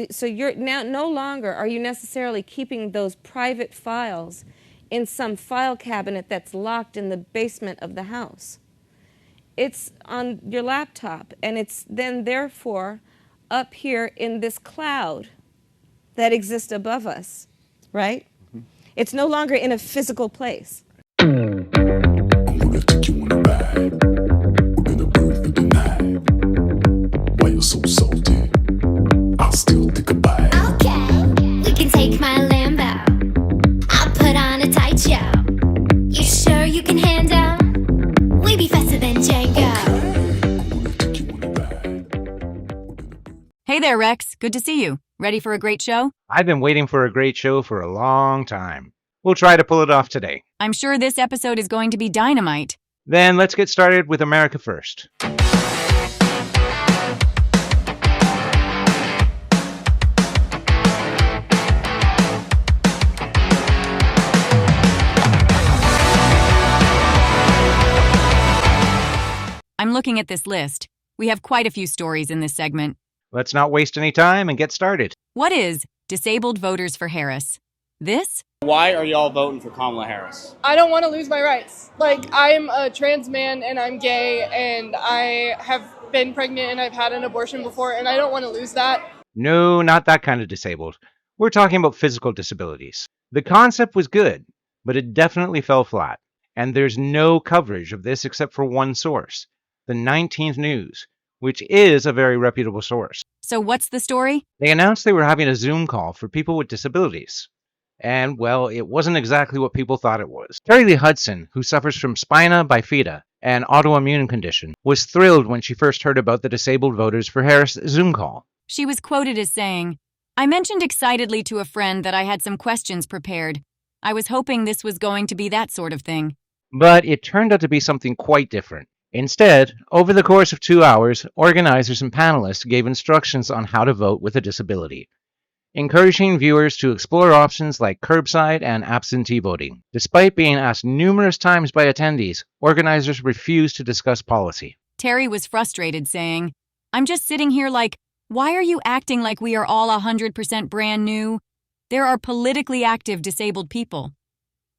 So you're now no longer are you necessarily keeping those private files in some file cabinet that's locked in the basement of the house. It's on your laptop, and it's then therefore up here in this cloud that exists above us, right? It's no longer in a physical place. I'm gonna take you on a ride. We're gonna burn through the night. Why you're so salty? I'll still take a bite. Okay, we can take my Lambo. I'll put on a tight show. You sure you can handle? We be faster than Django. I'm gonna take you on a ride. Hey there, Rex. Good to see you. Ready for a great show? I've been waiting for a great show for a long time. We'll try to pull it off today. I'm sure this episode is going to be dynamite. Then let's get started with America First. I'm looking at this list. We have quite a few stories in this segment. Let's not waste any time and get started. What is Disabled Voters for Harris? This? Why are y'all voting for Kamala Harris? I don't want to lose my rights. Like, I'm a trans man and I'm gay and I have been pregnant and I've had an abortion before and I don't want to lose that. No, not that kind of disabled. We're talking about physical disabilities. The concept was good, but it definitely fell flat. And there's no coverage of this except for one source, the 19th News, which is a very reputable source. So what's the story? They announced they were having a Zoom call for people with disabilities. And, well, it wasn't exactly what people thought it was. Terry Lee Hudson, who suffers from spina bifida, an autoimmune condition, was thrilled when she first heard about the Disabled Voters for Harris Zoom call. She was quoted as saying, "I mentioned excitedly to a friend that I had some questions prepared. I was hoping this was going to be that sort of thing." But it turned out to be something quite different. Instead, over the course of 2 hours, organizers and panelists gave instructions on how to vote with a disability, encouraging viewers to explore options like curbside and absentee voting. Despite being asked numerous times by attendees, organizers refused to discuss policy. Terry was frustrated, saying, "I'm just sitting here like, why are you acting like we are all 100% brand new? There are politically active disabled people.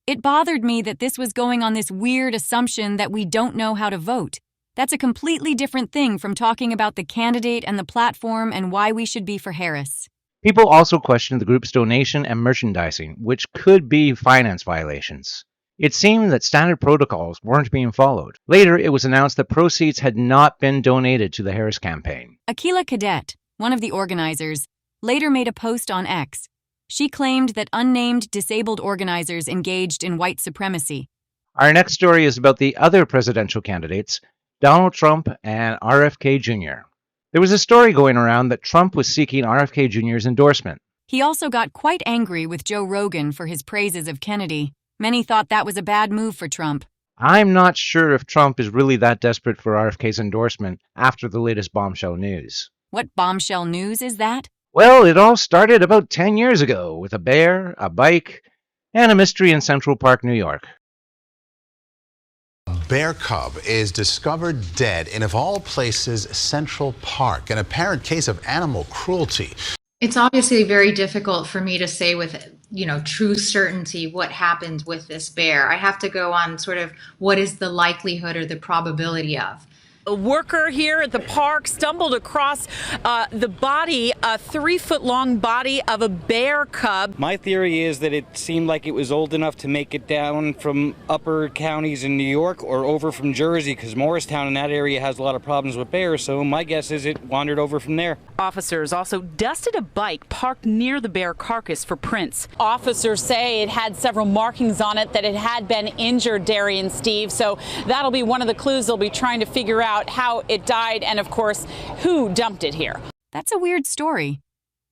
It bothered me that this was going on this weird assumption that we don't know how to vote. That's a completely different thing from talking about the candidate and the platform and why we should be for Harris." People also questioned the group's donation and merchandising, which could be finance violations. It seemed that standard protocols weren't being followed. Later, it was announced that proceeds had not been donated to the Harris campaign. Akila Cadet, one of the organizers, later made a post on X. She claimed that unnamed disabled organizers engaged in white supremacy. Our next story is about the other presidential candidates, Donald Trump and RFK Jr. There was a story going around that Trump was seeking RFK Jr.'s endorsement. He also got quite angry with Joe Rogan for his praises of Kennedy. Many thought that was a bad move for Trump. I'm not sure if Trump is really that desperate for RFK's endorsement after the latest bombshell news. What bombshell news is that? Well, it all started about 10 years ago with a bear, a bike, and a mystery in Central Park, New York. A bear cub is discovered dead in, of all places, Central Park, an apparent case of animal cruelty. It's obviously very difficult for me to say with, true certainty what happened with this bear. I have to go on sort of what is the likelihood or the probability of. A worker here at the park stumbled across the body, a 3-foot-long body of a bear cub. My theory is that it seemed like it was old enough to make it down from upper counties in New York or over from Jersey, because Morristown in that area has a lot of problems with bears, so my guess is it wandered over from there. Officers also dusted a bike parked near the bear carcass for prints. Officers say it had several markings on it that it had been injured, Derry and Steve, so that'll be one of the clues they'll be trying to figure out how it died and, of course, who dumped it here. That's a weird story.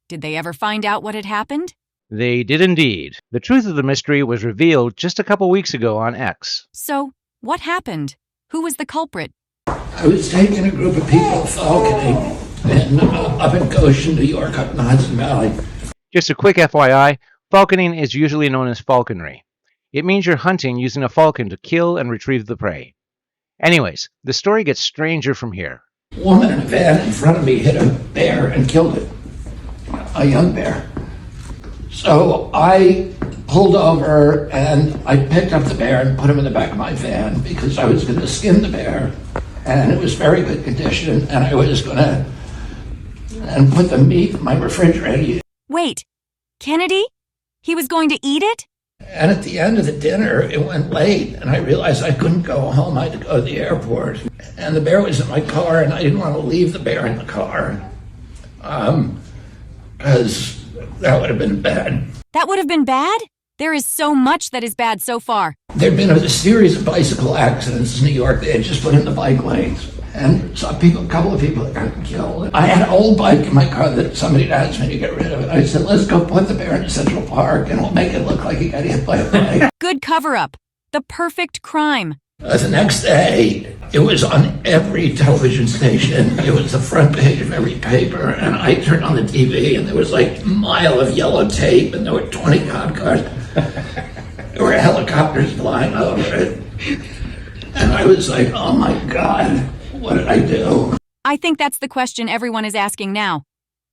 Did they ever find out what had happened? They did indeed. The truth of the mystery was revealed just a couple weeks ago on X. So, what happened? Who was the culprit? I was taking a group of people falconing up in Goshen, New York, up in the Hudson Valley. Just a quick FYI, falconing is usually known as falconry. It means you're hunting using a falcon to kill and retrieve the prey. Anyways, the story gets stranger from here. A woman in a van in front of me hit a bear and killed it. a young bear. So I pulled over and I picked up the bear and put him in the back of my van because I was going to skin the bear, and it was very good condition, and I was going to put the meat in my refrigerator. Wait, Kennedy? He was going to eat it? And at the end of the dinner, it went late, and I realized I couldn't go home. I had to go to the airport. And the bear was in my car, and I didn't want to leave the bear in the car because that would have been bad. That would have been bad? There is so much that is bad so far. There had been a series of bicycle accidents in New York. They had just put in the bike lanes. And saw a couple of people that got killed. I had an old bike in my car that somebody had asked me to get rid of it. I said, let's go put the bear in Central Park and we'll make it look like he got hit by a bike. Good cover-up. The perfect crime. The next day, it was on every television station. It was the front page of every paper. And I turned on the TV and there was like a mile of yellow tape and there were 20 cop cars. There were helicopters flying over it. And I was like, oh my God. What did I do? I think that's the question everyone is asking now.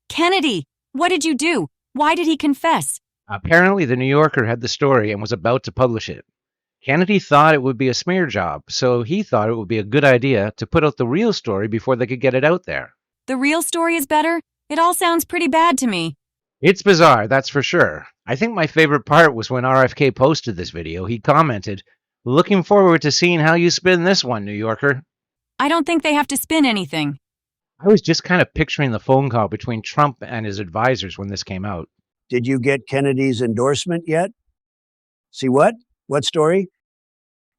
Kennedy, what did you do? Why did he confess? Apparently, the New Yorker had the story and was about to publish it. Kennedy thought it would be a smear job, so he thought it would be a good idea to put out the real story before they could get it out there. The real story is better? It all sounds pretty bad to me. It's bizarre, that's for sure. I think my favorite part was when RFK posted this video. He commented, "Looking forward to seeing how you spin this one, New Yorker." I don't think they have to spin anything. I was just kind of picturing the phone call between Trump and his advisors when this came out. Did you get Kennedy's endorsement yet? See what? What story?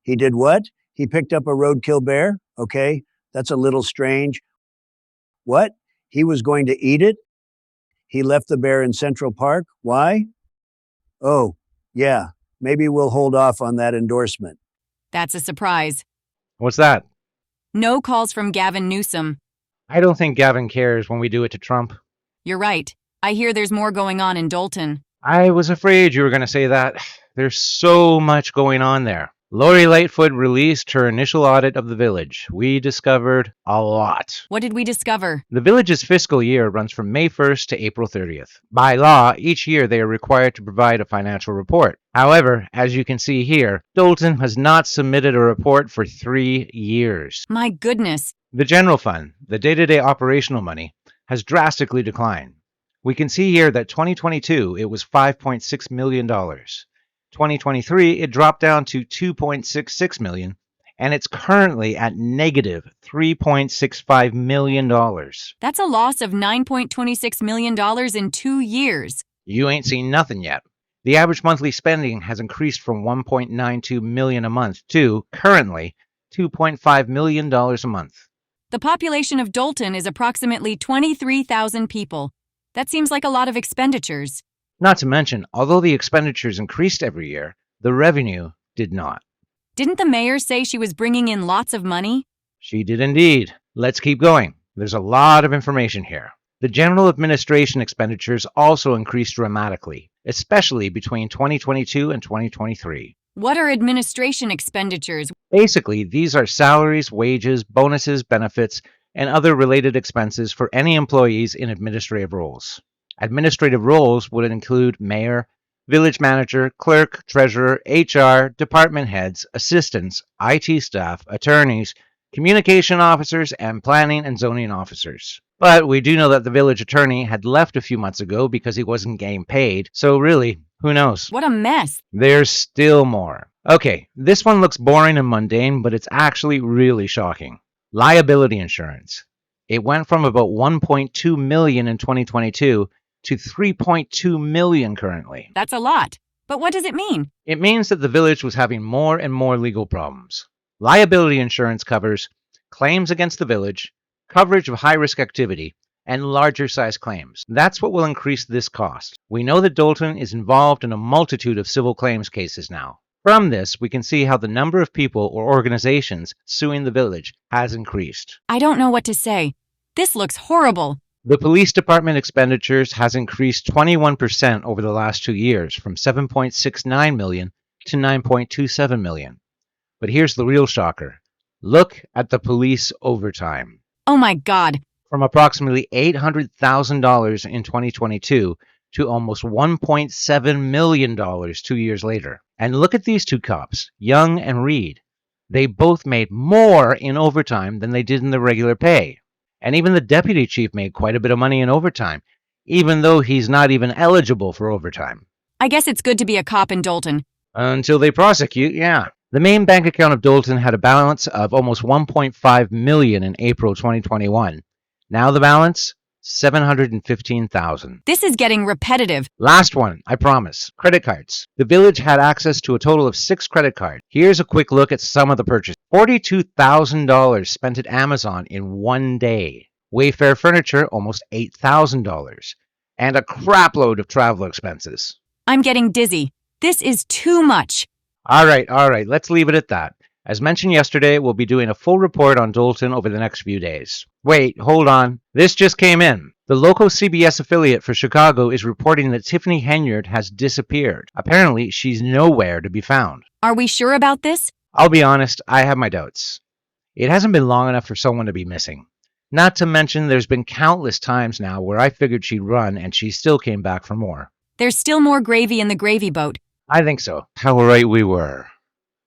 He did what? He picked up a roadkill bear? Okay, that's a little strange. What? He was going to eat it? He left the bear in Central Park? Why? Oh, yeah, maybe we'll hold off on that endorsement. That's a surprise. What's that? No calls from Gavin Newsom. I don't think Gavin cares when we do it to Trump. You're right. I hear there's more going on in Dolton. I was afraid you were going to say that. There's so much going on there. Lori Lightfoot released her initial audit of the village. We discovered a lot. What did we discover? The village's fiscal year runs from May 1st to April 30th. By law, each year they are required to provide a financial report. However, as you can see here, Dolton has not submitted a report for 3 years. My goodness. The general fund, the day-to-day operational money, has drastically declined. We can see here that 2022, it was $5.6 million. 2023, it dropped down to $2.66 million, and it's currently at negative $3.65 million. That's a loss of $9.26 million in 2 years. You ain't seen nothing yet. The average monthly spending has increased from $1.92 million a month to, currently, $2.5 million a month. The population of Dolton is approximately 23,000 people. That seems like a lot of expenditures. Not to mention, although the expenditures increased every year, the revenue did not. Didn't the mayor say she was bringing in lots of money? She did indeed. Let's keep going. There's a lot of information here. The general administration expenditures also increased dramatically, especially between 2022 and 2023. What are administration expenditures? Basically, these are salaries, wages, bonuses, benefits, and other related expenses for any employees in administrative roles. Administrative roles would include mayor, village manager, clerk, treasurer, HR, department heads, assistants, IT staff, attorneys, communication officers, and planning and zoning officers. But we do know that the village attorney had left a few months ago because he wasn't getting paid, so really, who knows? What a mess. There's still more. Okay, this one looks boring and mundane, but it's actually really shocking. Liability insurance. It went from about $1.2 million in 2022 to $3.2 million currently. That's a lot. But what does it mean? It means that the village was having more and more legal problems. Liability insurance covers claims against the village, coverage of high-risk activity, and larger-size claims. That's what will increase this cost. We know that Dolton is involved in a multitude of civil claims cases now. From this, we can see how the number of people or organizations suing the village has increased. I don't know what to say. This looks horrible. The police department expenditures has increased 21% over the last 2 years, from $7.69 million to $9.27 million. But here's the real shocker. Look at the police overtime. Oh my God. from approximately $800,000 in 2022 to almost $1.7 million 2 years later. And look at these two cops, Young and Reed. They both made more in overtime than they did in the regular pay. And even the deputy chief made quite a bit of money in overtime, even though he's not even eligible for overtime. I guess it's good to be a cop in Dolton. Until they prosecute, yeah. The main bank account of Dolton had a balance of almost $1.5 million in April 2021. Now the balance, $715,000. This is getting repetitive. Last one, I promise. Credit cards. The village had access to a total of 6 credit cards. Here's a quick look at some of the purchases. $42,000 spent at Amazon in one day. Wayfair Furniture, almost $8,000. And a crapload of travel expenses. I'm getting dizzy. This is too much. All right, let's leave it at that. As mentioned yesterday, we'll be doing a full report on Dolton over the next few days. Wait, hold on. This just came in. The local CBS affiliate for Chicago is reporting that Tiffany Henyard has disappeared. Apparently, she's nowhere to be found. Are we sure about this? I'll be honest, I have my doubts. It hasn't been long enough for someone to be missing. Not to mention, there's been countless times now where I figured she'd run and she still came back for more. There's still more gravy in the gravy boat. I think so. How right we were.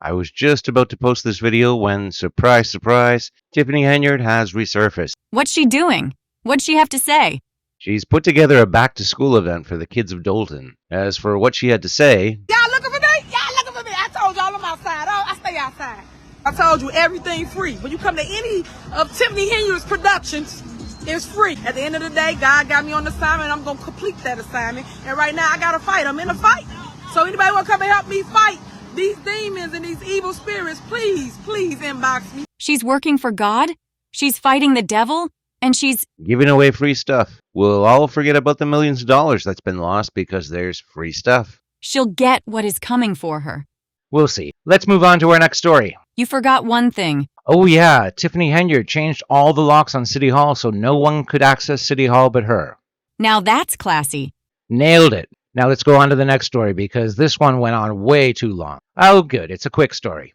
I was just about to post this video when, surprise, surprise, Tiffany Henyard has resurfaced. What's she doing? What'd she have to say? She's put together a back-to-school event for the kids of Dolton. As for what she had to say... Y'all looking for me? Y'all looking for me? I told y'all I'm outside. Oh, I stay outside. I told you everything free. When you come to any of Tiffany Henyard's productions, it's free. At the end of the day, God got me on assignment. I'm going to complete that assignment. And right now, I got to fight. I'm in a fight. So anybody want to come and help me fight these demons and these evil spirits, please inbox me. She's working for God? She's fighting the devil? And she's giving away free stuff. We'll all forget about the millions of dollars that's been lost because there's free stuff. She'll get what is coming for her. We'll see. Let's move on to our next story. You forgot one thing. Oh yeah, Tiffany Henyard changed all the locks on City Hall so no one could access City Hall but her. Now that's classy. Nailed it. Now let's go on to the next story because this one went on way too long. Oh good, it's a quick story.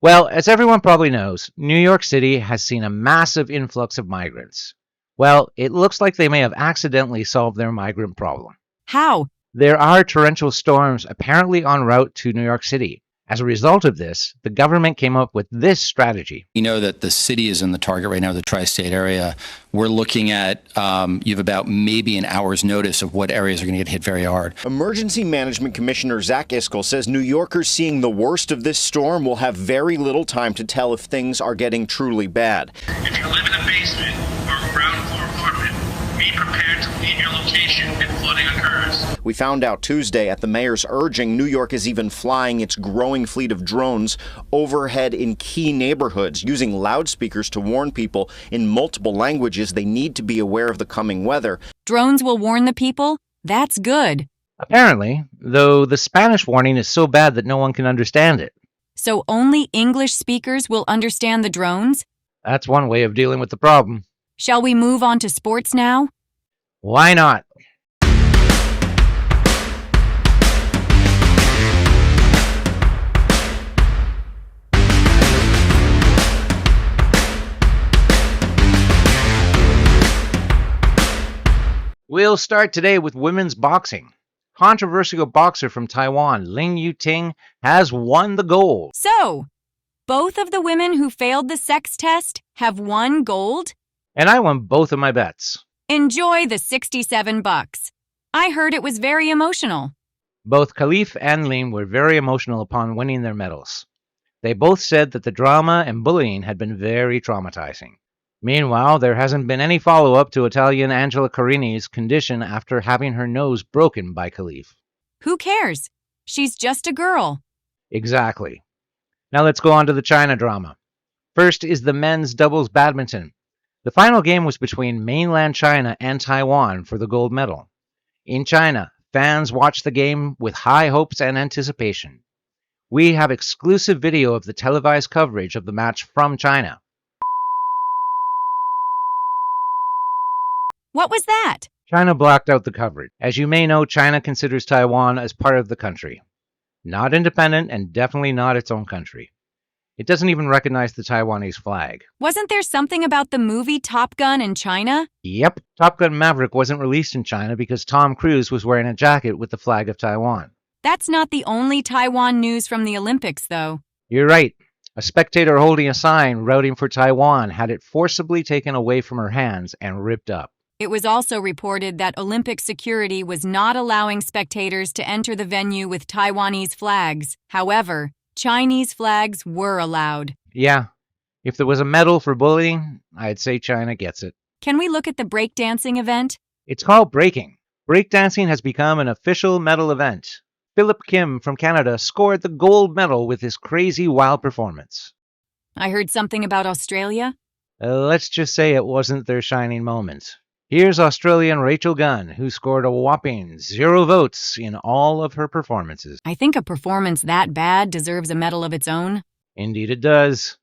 Well, as everyone probably knows, New York City has seen a massive influx of migrants. Well, it looks like they may have accidentally solved their migrant problem. How? There are torrential storms apparently en route to New York City. As a result of this, the government came up with this strategy. You know that the city is in the target right now, the tri-state area. We're looking at, you have about maybe an hour's notice of what areas are going to get hit very hard. Emergency Management Commissioner Zach Iskel says New Yorkers seeing the worst of this storm will have very little time to tell if things are getting truly bad. If you live in a basement or a ground floor apartment, be prepared to leave your location if flooding occurs. We found out Tuesday at the mayor's urging, New York is even flying its growing fleet of drones overhead in key neighborhoods, using loudspeakers to warn people in multiple languages they need to be aware of the coming weather. Drones will warn the people? That's good. Apparently, though the Spanish warning is so bad that no one can understand it. So only English speakers will understand the drones? That's one way of dealing with the problem. Shall we move on to sports now? Why not? We'll start today with women's boxing. Controversial boxer from Taiwan, Ling Yuting, has won the gold. So, both of the women who failed the sex test have won gold? And I won both of my bets. Enjoy the $67. I heard it was very emotional. Both Khalif and Ling were very emotional upon winning their medals. They both said that the drama and bullying had been very traumatizing. Meanwhile, there hasn't been any follow-up to Italian Angela Carini's condition after having her nose broken by Khalif. Who cares? She's just a girl. Exactly. Now let's go on to the China drama. First is the men's doubles badminton. The final game was between mainland China and Taiwan for the gold medal. In China, fans watched the game with high hopes and anticipation. We have exclusive video of the televised coverage of the match from China. What was that? China blacked out the coverage. As you may know, China considers Taiwan as part of the country. Not independent and definitely not its own country. It doesn't even recognize the Taiwanese flag. Wasn't there something about the movie Top Gun in China? Yep, Top Gun Maverick wasn't released in China because Tom Cruise was wearing a jacket with the flag of Taiwan. That's not the only Taiwan news from the Olympics, though. You're right. A spectator holding a sign routing for Taiwan had it forcibly taken away from her hands and ripped up. It was also reported that Olympic security was not allowing spectators to enter the venue with Taiwanese flags. However, Chinese flags were allowed. Yeah, if there was a medal for bullying, I'd say China gets it. Can we look at the breakdancing event? It's called breaking. Breakdancing has become an official medal event. Philip Kim from Canada scored the gold medal with his crazy wild performance. I heard something about Australia. Let's just say it wasn't their shining moment. Here's Australian Rachel Gunn, who scored a whopping 0 votes in all of her performances. I think a performance that bad deserves a medal of its own. Indeed it does.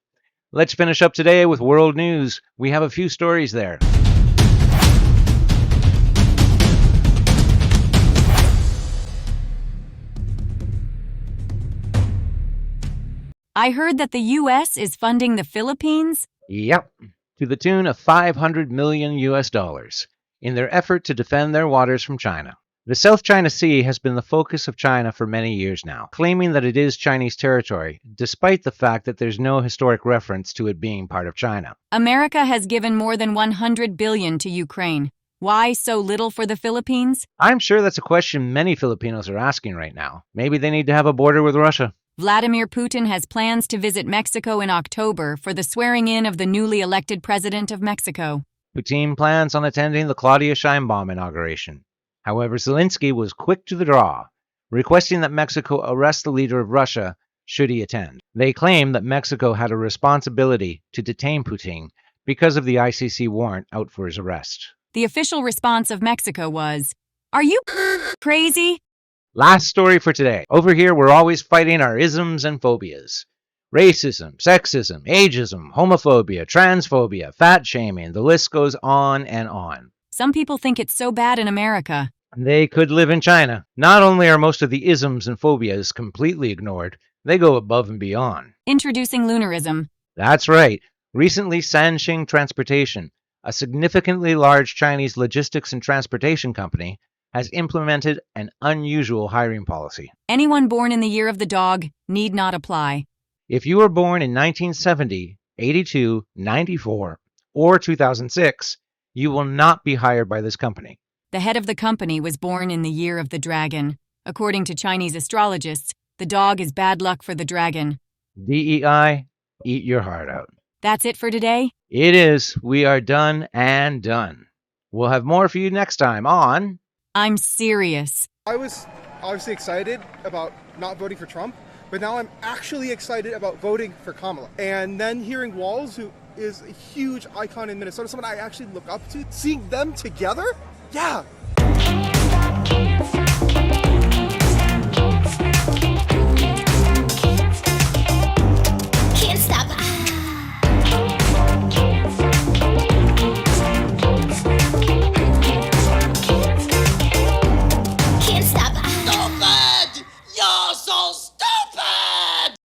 Let's finish up today with world news. We have a few stories there. I heard that the U.S. is funding the Philippines? Yep, to the tune of $500 million in their effort to defend their waters from China. The South China Sea has been the focus of China for many years now, claiming that it is Chinese territory, despite the fact that there's no historic reference to it being part of China. America has given more than $100 billion to Ukraine. Why so little for the Philippines? I'm sure that's a question many Filipinos are asking right now. Maybe they need to have a border with Russia. Vladimir Putin has plans to visit Mexico in October for the swearing-in of the newly elected president of Mexico. Putin plans on attending the Claudia Sheinbaum inauguration. However, Zelensky was quick to the draw, requesting that Mexico arrest the leader of Russia should he attend. They claim that Mexico had a responsibility to detain Putin because of the ICC warrant out for his arrest. The official response of Mexico was, "Are you crazy?" Last story for today. Over here, we're always fighting our isms and phobias. Racism, sexism, ageism, homophobia, transphobia, fat shaming, the list goes on and on. Some people think it's so bad in America. They could live in China. Not only are most of the isms and phobias completely ignored, they go above and beyond. Introducing lunarism. That's right. Recently, Sanxing Transportation, a significantly large Chinese logistics and transportation company, has implemented an unusual hiring policy. Anyone born in the year of the dog need not apply. If you were born in 1970, 82, 94, or 2006, you will not be hired by this company. The head of the company was born in the year of the dragon. According to Chinese astrologists, the dog is bad luck for the dragon. DEI, eat your heart out. That's it for today? It is. We are done and done. We'll have more for you next time on... I'm serious. I was obviously excited about not voting for Trump, but now I'm actually excited about voting for Kamala. And then hearing Walz, who is a huge icon in Minnesota, someone I actually look up to, seeing them together, yeah,